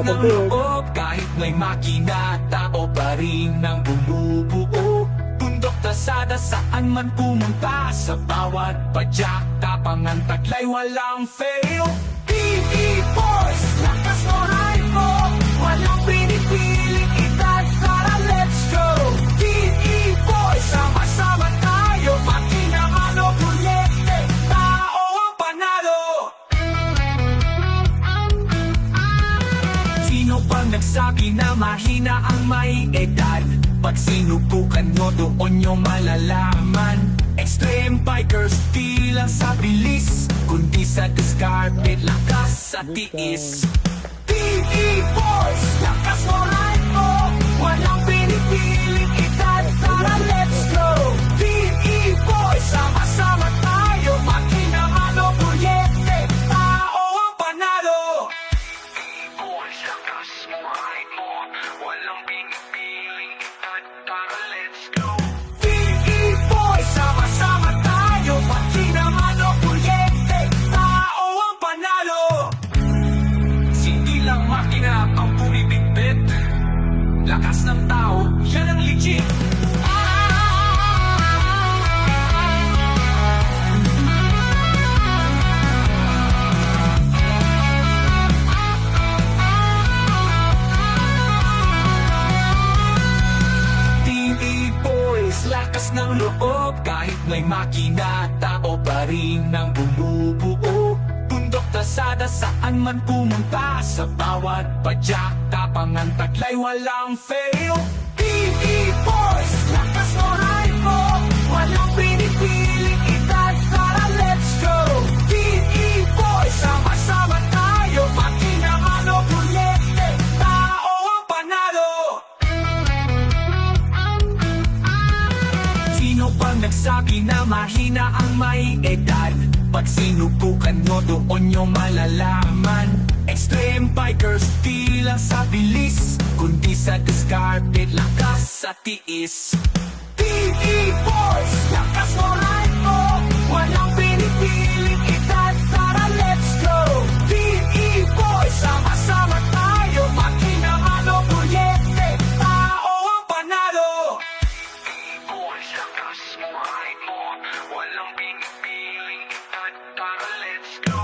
ng loob, kahit may makina, tao pa rin ang bumubuo. Bundok tasada saan man pumunta, sa bawat padyak, tapang ang taglay, walang fail. PE Boys, lakas mo, ride mo, walang pinipiling edad, tara let's go. PE Boys, sama-sama tayo, makina ano, bulyete, tao ang panalo. Sino pang nagsabi na mahina ang may edad? Pag sinubukan mo, doon nyo malalaman. Extreme bikers, di lang sa bilis, kundi sa diskarte, lakas sa tiis. PE Boys, lakas mo, ride mo, walang pinipiling edad, tara let's go. PE Boys, sama-sama tayo, makina ano, bulyete, tao ang panalo. PE Boys, lakas mo, ride mo, walang pinipiling edad, tara let's go. PE Boys, sama-sama tayo, makina ano, bulyete, tao ang panalo. Hindi lang makina ang bumibitbit, lakas ng tao, yan ang legit. PE Boys, lakas ng loob, kahit may makina, tao pa rin ang bumubuo. Bundok tasada saan man pumunta, sa bawat padyak, tapang ang taglay, walang fail. PE Boys, lakas mo, ride mo, walang pinipiling edad, tara let's go. PE Boys, sama-sama tayo, makina ano, bulyete, tao ang panalo. Sino pang nagsabi na mahina ang may edad? Pag sinubukan mo, doon nyo malalaman. Extreme bikers, di lang sa bilis, kundi sa diskarte, lakas sa tiis. PE Boys, lakas mo, ride mo, walang pinipiling edad, tara let's go. PE Boys, sama-sama tayo, makina ano, bulyete, tao ang panalo. PE Boys, lakas mo, ride mo, walang pinipiling edad, tara let's go.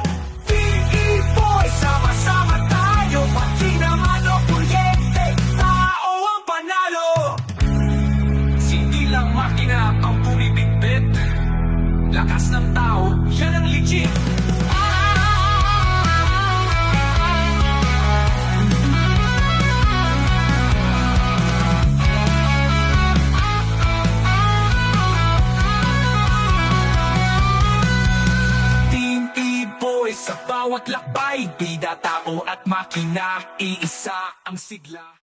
PE Boys, sama-sama tayo, makina ano, bulyete, tao ang panalo. Hindi lang makina ang bumibitbit, lakas ng tao, yan ang legit. Team E-Boys, sa bawat lakbay, bida, tao at makina, iisa ang sigla.